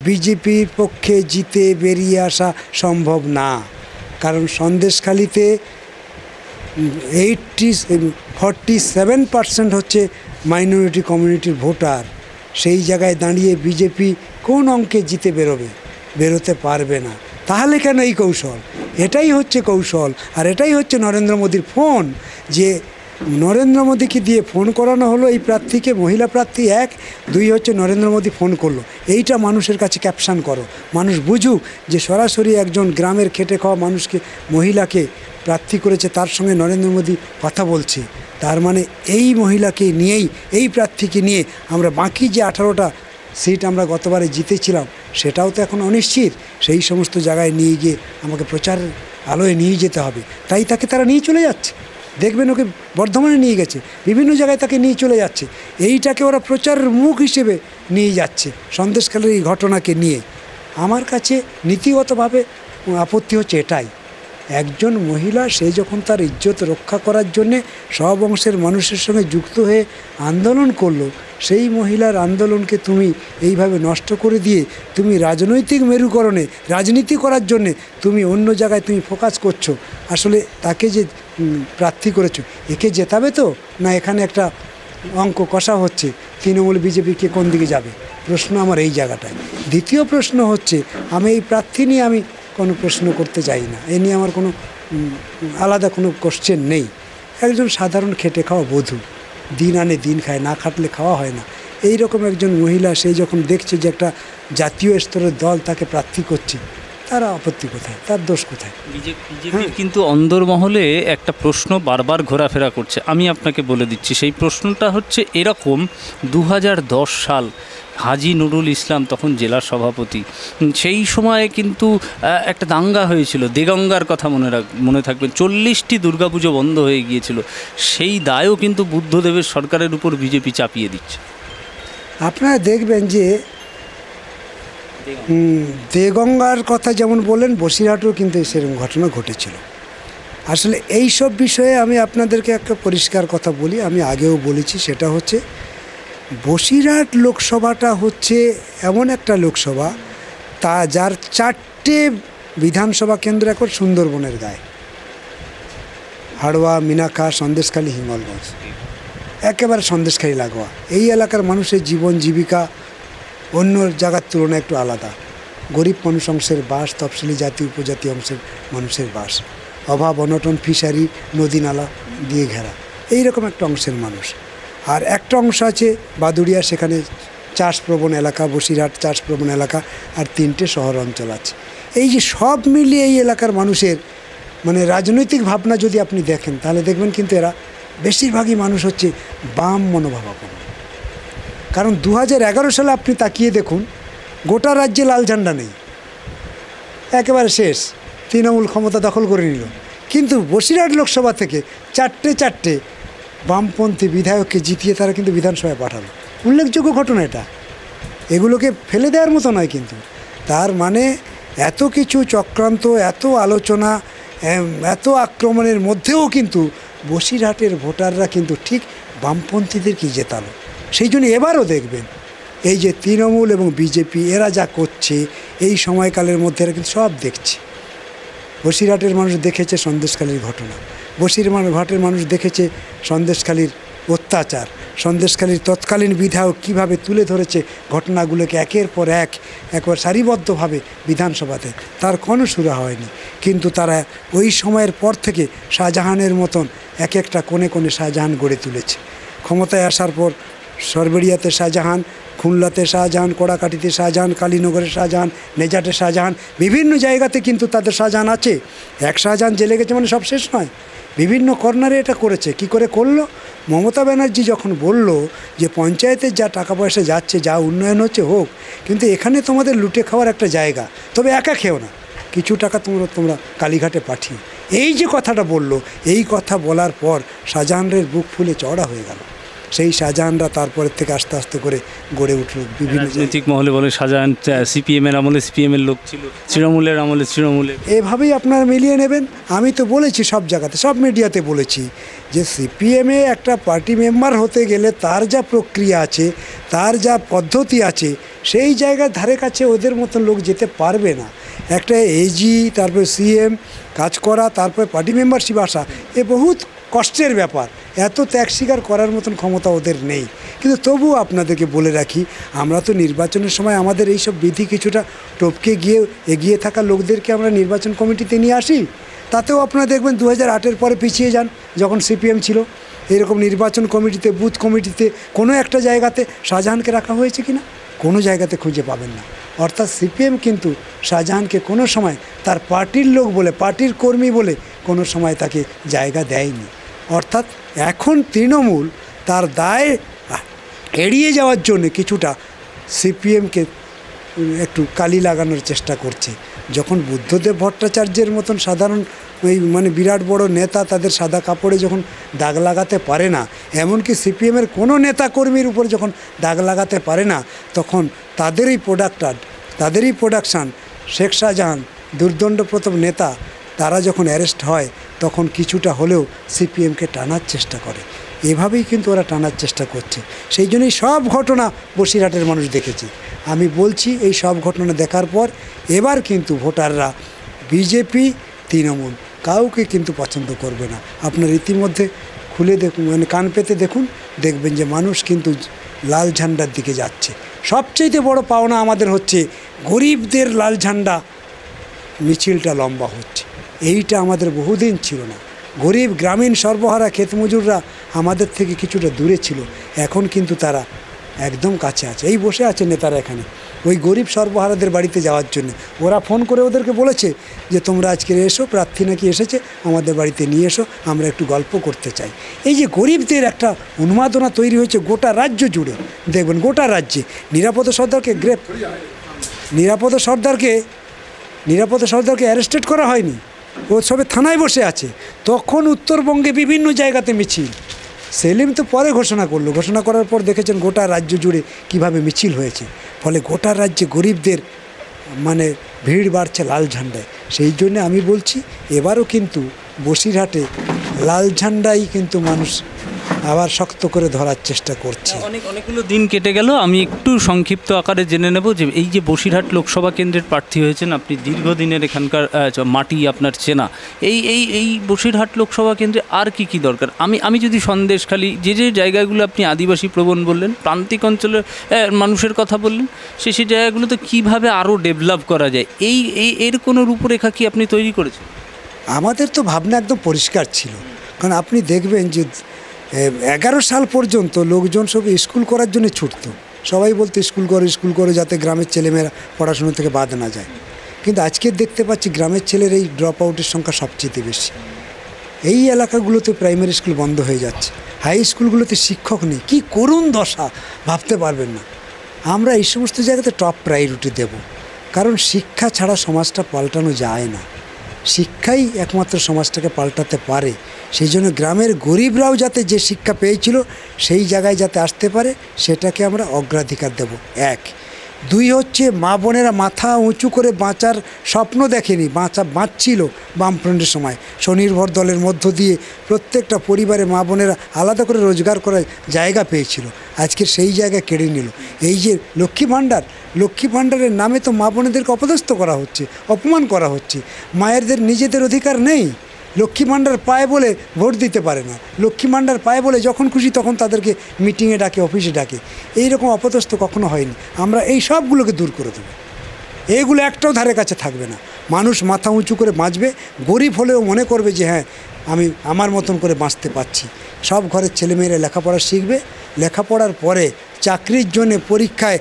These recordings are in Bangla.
বিজেপির পক্ষে জিতে বেরিয়ে আসা সম্ভব না। কারণ সন্দেশখালিতে 47% হচ্ছে মাইনরিটি কমিউনিটির ভোটার। সেই জায়গায় দাঁড়িয়ে বিজেপি কোন অঙ্কে জিতে বেরোতে পারবে না। তাহলে কেন এই কৌশল? এটাই হচ্ছে কৌশল, আর এটাই হচ্ছে নরেন্দ্র মোদীর ফোন। যে নরেন্দ্র মোদীকে দিয়ে ফোন করানো হলো এই প্রার্থীকে, মহিলা প্রার্থী 1, 2 হচ্ছে নরেন্দ্র মোদী ফোন করলো। এইটা মানুষের কাছে ক্যাপশন করো, মানুষ বুঝুক যে সরাসরি একজন গ্রামের খেটে খাওয়া মানুষকে, মহিলাকে প্রার্থী করেছে, তার সঙ্গে নরেন্দ্র মোদী কথা বলছে। তার মানে এই মহিলাকে নিয়েই, এই প্রার্থীকে নিয়ে আমরা বাকি যে 18টা সিট আমরা গতবারে জিতেছিলাম সেটাও তো এখন অনিশ্চিত। সেই সমস্ত জায়গায় নিয়ে গিয়ে আমাকে প্রচার আলোয় নিয়ে যেতে হবে। তাই তাকে তারা নিয়ে চলে যাচ্ছে। দেখবেন ওকে বর্ধমানে নিয়ে গেছে, বিভিন্ন জায়গায় তাকে নিয়ে চলে যাচ্ছে। এইটাকে ওরা প্রচারের মুখ হিসেবে নিয়ে যাচ্ছে সন্দেশখালির এই ঘটনাকে নিয়ে। আমার কাছে নীতিগতভাবে আপত্তি হচ্ছে এটাই, একজন মহিলা সে যখন তার ইজ্জত রক্ষা করার জন্যে সব অংশের মানুষের সঙ্গে যুক্ত হয়ে আন্দোলন করলো, সেই মহিলার আন্দোলনকে তুমি এইভাবে নষ্ট করে দিয়ে তুমি রাজনৈতিক মেরুকরণে রাজনীতি করার জন্যে তুমি অন্য জায়গায় তুমি ফোকাস করছো। আসলে তাকে যে প্রার্থী করেছো, একে জেতাবে তো, না এখানে একটা অঙ্ক কষা হচ্ছে তৃণমূল বিজেপিকে কোন দিকে যাবে? প্রশ্ন আমার এই জায়গাটায়। দ্বিতীয় প্রশ্ন হচ্ছে, আমি এই প্রার্থী নিয়ে আমি কোনো প্রশ্ন করতে চাই না, এ নিয়ে আমার কোনো আলাদা কোনো কোশ্চেন নেই। একজন সাধারণ খেটে খাওয়া বধূ, দিন আনে দিন খায়, না খাটলে খাওয়া হয় না, এই রকম একজন মহিলা সেই যখন দেখছে যে একটা জাতীয় স্তরের দল তাকে প্রার্থী করছে, তার আপত্তি কোথায়, তার দোষ কোথায়? বিজেপির কিন্তু অন্দরমহলে একটা প্রশ্ন বারবার ঘোরাফেরা করছে, আমি আপনাকে বলে দিচ্ছি। সেই প্রশ্নটা হচ্ছে এরকম, 2010 সাল হাজি নুরুল ইসলাম তখন জেলার সভাপতি, সেই সময়ে কিন্তু একটা দাঙ্গা হয়েছিল, দেগঙ্গার কথা মনে থাকবেন, 40টি দুর্গাপুজো বন্ধ হয়ে গিয়েছিল। সেই দায়ও কিন্তু বুদ্ধদেবের সরকারের উপর বিজেপি চাপিয়ে দিচ্ছে। আপনারা দেখবেন যে দেগঙ্গার কথা যেমন বললেন, বসিরহাটেও কিন্তু সেরকম ঘটনা ঘটেছিল। আসলে এই সব বিষয়ে আমি আপনাদেরকে একটা পরিষ্কার কথা বলি, আমি আগেও বলেছি, সেটা হচ্ছে বসিরহাট লোকসভাটা হচ্ছে এমন একটা লোকসভা যার 4টে বিধানসভা কেন্দ্র এখন সুন্দরবনের গায়ে, হাড়োয়া, মিনাখা, সন্দেশখালী, হিঙ্গলগঞ্জ, একেবারে সন্দেশখালী লাগোয়া। এই এলাকার মানুষের জীবন জীবিকা অন্য জায়গার তুলনায় একটু আলাদা। গরিব মানুষ অংশের বাস, তফসিলি জাতি উপজাতি অংশের মানুষের বাস, অভাব অনটন, ফিশারি, নদী নালা দিয়ে ঘেরা, এইরকম একটা অংশের মানুষ। আর একটা অংশ আছে বাদুড়িয়া, সেখানে চাষপ্রবণ এলাকা, বসিরহাট চাষপ্রবণ এলাকা, আর 3টে শহর অঞ্চল আছে। এই যে সব মিলিয়ে এই এলাকার মানুষের মানে রাজনৈতিক ভাবনা যদি আপনি দেখেন, তাহলে দেখবেন কিন্তু এরা বেশিরভাগই মানুষ হচ্ছে বাম মনোভাবাপন্ন। কারণ 2011 সালে আপনি তাকিয়ে দেখুন, গোটা রাজ্যে লাল ঝান্ডা নেই, একেবারে শেষ, তৃণমূল ক্ষমতা দখল করে নিল। কিন্তু বসিরহাট লোকসভা থেকে 4টে বামপন্থী বিধায়ককে জিতিয়ে তারা কিন্তু বিধানসভায় পাঠালো। উল্লেখযোগ্য ঘটনা এটা, এগুলোকে ফেলে দেওয়ার মতো নয়। কিন্তু তার মানে এত কিছু চক্রান্ত, এত আলোচনা, এত আক্রমণের মধ্যেও কিন্তু বসিরহাটের ভোটাররা কিন্তু ঠিক বামপন্থীদেরকে জেতালো। সেই জন্য এবারও দেখবেন এই যে তৃণমূল এবং বিজেপি এরা যা করছে এই সময়কালের মধ্যে এরা কিন্তু সব দেখছে। বসিরহাটের মানুষ দেখেছে সন্দেশখালীর ঘটনা, বসিরহাটের মানুষ দেখেছে সন্দেশখালীর অত্যাচার, সন্দেশখালীর তৎকালীন বিধায়ক কীভাবে তুলে ধরেছে ঘটনাগুলোকে একের পর একবার সারিবদ্ধভাবে বিধানসভাতে, তার কোনো সুরা হয়নি। কিন্তু তারা ওই সময়ের পর থেকে শাহজাহানের মতন এক একটা কোণে কোণে শাহজাহান গড়ে তুলেছে। ক্ষমতায় আসার পর সরবেরিয়াতে শাহজাহান, খুলনাতে শাহজাহান, কড়াকাটিতে শাহজাহান, কালীনগরে শাহজাহান, নেজাটে শাহজাহান, বিভিন্ন জায়গাতে কিন্তু তাদের শাহজাহান আছে। এক শাহজাহান জেলে গেছে মানে সব শেষ নয়, বিভিন্ন কর্নারে এটা করেছে। কি করে করলো? মমতা ব্যানার্জি যখন বলল যে পঞ্চায়েতের যা টাকা পয়সা যাচ্ছে, যা উন্নয়ন হচ্ছে হোক, কিন্তু এখানে তোমাদের লুটে খাওয়ার একটা জায়গা, তবে একা খেও না, কিছু টাকা তোমরা কালীঘাটে পাঠিও। এই যে কথাটা বলল, এই কথা বলার পর শাহজাহানের বুক ফুলে চওড়া হয়ে গেল। সেই শাহজাহানরা তারপরের থেকে আস্তে আস্তে করে গড়ে উঠল বিভিন্ন রাজনৈতিক মহলে বলে শাহজাহান সিপিএমের আমলে সিপিএমের লোক ছিল, তৃণমূলের আমলে তৃণমূলের। এভাবেই আপনারা মিলিয়ে নেবেন। আমি তো বলেছি সব জায়গাতে, সব মিডিয়াতে বলেছি যে সিপিএমে একটা পার্টি মেম্বার হতে গেলে তার যা প্রক্রিয়া আছে, তার যা পদ্ধতি আছে, সেই জায়গার ধারে কাছে ওদের মতন লোক যেতে পারবে না। একটা এজি, তারপর সিএম কাজ করা, তারপর পার্টি মেম্বারশিপ আসা, এ বহুত কষ্টের ব্যাপার। এত ত্যাগ স্বীকার করার মতন ক্ষমতা ওদের নেই। কিন্তু তবুও আপনাদেরকে বলে রাখি, আমরা তো নির্বাচনের সময় আমাদের এইসব বিধি কিছুটা টপকে গিয়ে এগিয়ে থাকা লোকদেরকে আমরা নির্বাচন কমিটিতে নিয়ে আসি। তাতেও আপনারা দেখবেন 2008-এর পরে পিছিয়ে যান, যখন সিপিএম ছিল। এরকম নির্বাচন কমিটিতে, বুথ কমিটিতে কোনো একটা জায়গাতে শাহজাহানকে রাখা হয়েছে কি না? কোনো জায়গাতে খুঁজে পাবেন না। অর্থাৎ সিপিএম কিন্তু শাহজাহানকে কোনো সময় তার পার্টির লোক বলে, পার্টির কর্মী বলে কোনো সময় তাকে জায়গা দেয়নি। অর্থাৎ এখন তৃণমূল তার দায় এড়িয়ে যাওয়ার জন্য কিছুটা সিপিএমকে একটু কালি লাগানোর চেষ্টা করছে। যখন বুদ্ধদেব ভট্টাচার্যের মতন সাধারণ মানে বিরাট বড় নেতা তাদের সাদা কাপড়ে যখন দাগ লাগাতে পারে না, এমনকি সিপিএমের কোনো নেতা কর্মীর উপর যখন দাগ লাগাতে পারে না, তখন তাদেরই প্রোডাকশান শেখ শাহজাহান, দুর্দণ্ড প্রথম নেতা, তারা যখন অ্যারেস্ট হয় তখন কিছুটা হলেও সিপিএমকে টানার চেষ্টা করে। এভাবেই কিন্তু ওরা টানার চেষ্টা করছে। সেই জন্যই সব ঘটনা বসিরহাটের মানুষ দেখেছে। আমি বলছি, এই সব ঘটনা দেখার পর এবার কিন্তু ভোটাররা বিজেপি, তৃণমূল কাউকে কিন্তু পছন্দ করবে না। আপনার ইতিমধ্যে খুলে দেখুন, মানে কান পেতে দেখুন, দেখবেন যে মানুষ কিন্তু লাল ঝান্ডার দিকে যাচ্ছে। সবচেয়ে বড় পাওনা আমাদের হচ্ছে গরিবদের লাল ঝান্ডা মিছিলটা লম্বা হচ্ছে। এইটা আমাদের বহুদিন ছিল না। গরিব গ্রামীণ সর্বহারা ক্ষেতমজুররা আমাদের থেকে কিছুটা দূরে ছিল, এখন কিন্তু তারা একদম কাছে আছে। এই বসে আছে নেতারা এখানে ওই গরিব সর্বহারাদের বাড়িতে যাওয়ার জন্য। ওরা ফোন করে ওদেরকে বলেছে যে তোমরা আজকে এসো, প্রার্থী নাকি এসেছে, আমাদের বাড়িতে নিয়ে এসো, আমরা একটু গল্প করতে চাই। এই যে গরিবদের একটা উন্মাদনা তৈরি হয়েছে গোটা রাজ্য জুড়ে। দেখবেন গোটা রাজ্যে নিরাপদ সর্দারকে অ্যারেস্টেড করা হয়নি, ও সবে থানায় বসে আছে। তখন উত্তরবঙ্গে বিভিন্ন জায়গাতে মিছিল। সেলিম তো পরে ঘোষণা করলো, ঘোষণা করার পর দেখেছেন গোটা রাজ্য জুড়ে কিভাবে মিছিল হয়েছে। ফলে গোটা রাজ্যে গরিবদের মানে ভিড় বাড়ছে লাল ঝান্ডায়। সেই জন্য আমি বলছি, এবারও কিন্তু বসিরহাটে লাল ঝান্ডাই কিন্তু মানুষ আবার শক্ত করে ধরার চেষ্টা করছে। অনেকগুলো দিন কেটে গেল, আমি একটু সংক্ষিপ্ত আকারে জেনে নেব যে এই যে বসিরহাট লোকসভা কেন্দ্রের প্রার্থী হয়েছেন আপনি, দীর্ঘদিনের এখানকার মাটি আপনার চেনা, এই বসিরহাট লোকসভা কেন্দ্রে আর কি দরকার? আমি যদি সন্দেশখালী, যে জায়গাগুলো আপনি আদিবাসী প্রবণ বললেন, প্রান্তিক অঞ্চলের মানুষের কথা বললেন, সেই জায়গাগুলোতে কীভাবে আরও ডেভেলপ করা যায়, এর কোনো রূপরেখা কি আপনি তৈরি করেছেন? আমাদের তো ভাবনা একদম পরিষ্কার ছিল। কারণ আপনি দেখবেন যে 11 সাল পর্যন্ত লোকজন সব স্কুল করার জন্য ছুটত। সবাই বলতো স্কুল করো যাতে গ্রামের ছেলেমেয়েরা পড়াশুনো থেকে বাদ না যায়। কিন্তু আজকে দেখতে পাচ্ছি গ্রামের ছেলের এই ড্রপ আউটের সংখ্যা সবচেয়ে বেশি। এই এলাকাগুলোতে প্রাইমারি স্কুল বন্ধ হয়ে যাচ্ছে, হাই স্কুলগুলোতে শিক্ষক নেই। কি করুণ দশা ভাবতে পারবেন না। আমরা এই সমস্ত জায়গাতে টপ প্রায়োরিটি দেব, কারণ শিক্ষা ছাড়া সমাজটা পাল্টানো যায় না। শিক্ষাই একমাত্র সমাজটাকে পাল্টাতে পারে। সেই জন্য গ্রামের গরিবরাও যাতে যে শিক্ষা পেয়েছিল সেই জায়গায় যাতে আসতে পারে, সেটাকে আমরা অগ্রাধিকার দেব। 1, 2 হচ্ছে মা বোনেরা মাথা উঁচু করে বাঁচার স্বপ্ন দেখেনি, বাঁচছিল বামফ্রন্টের সময়। স্বনির্ভর দলের মধ্য দিয়ে প্রত্যেকটা পরিবারে মা বোনেরা আলাদা করে রোজগার করার জায়গা পেয়েছিল। আজকে সেই জায়গা কেড়ে নিল। এই যে লক্ষ্মী ভাণ্ডারের নামে তো মা বোনেদেরকে অপদস্থ করা হচ্ছে, অপমান করা হচ্ছে। মায়েরদের নিজেদের অধিকার নেই। লক্ষ্মী ভাণ্ডার পায় বলে ভোট দিতে পারে না, লক্ষ্মী ভাণ্ডার পায় বলে যখন খুশি তখন তাদেরকে মিটিংয়ে ডাকে, অফিসে ডাকে। এইরকম অপদস্থ কখনো হয়নি। আমরা এই সবগুলোকে দূর করে দেবো। এইগুলো একটাও ধারে কাছে থাকবে না। মানুষ মাথা উঁচু করে বাঁচবে। গরিব হলেও মনে করবে যে হ্যাঁ, আমি আমার মতন করে বাঁচতে পারছি। সব ঘরের ছেলেমেয়েরা লেখাপড়া শিখবে। লেখাপড়ার পরে চাকরির জন্য পরীক্ষায়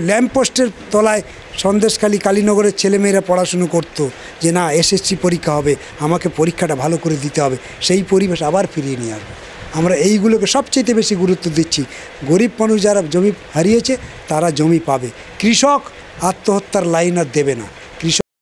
ল্যাম্পপোস্টের তলায় সন্দেশখালী, কালীনগরের ছেলেমেয়েরা পড়াশুনো করতো যে না, এসএসসি পরীক্ষা হবে, আমাকে পরীক্ষাটা ভালো করে দিতে হবে। সেই পরিবেশ আবার ফিরিয়ে নিয়ে আসবো। আমরা এইগুলোকে সবচেয়ে বেশি গুরুত্ব দিচ্ছি। গরিব মানুষ যারা জমি হারিয়েছে তারা জমি পাবে। কৃষক আত্মহত্যার লাইন আর দেবে না।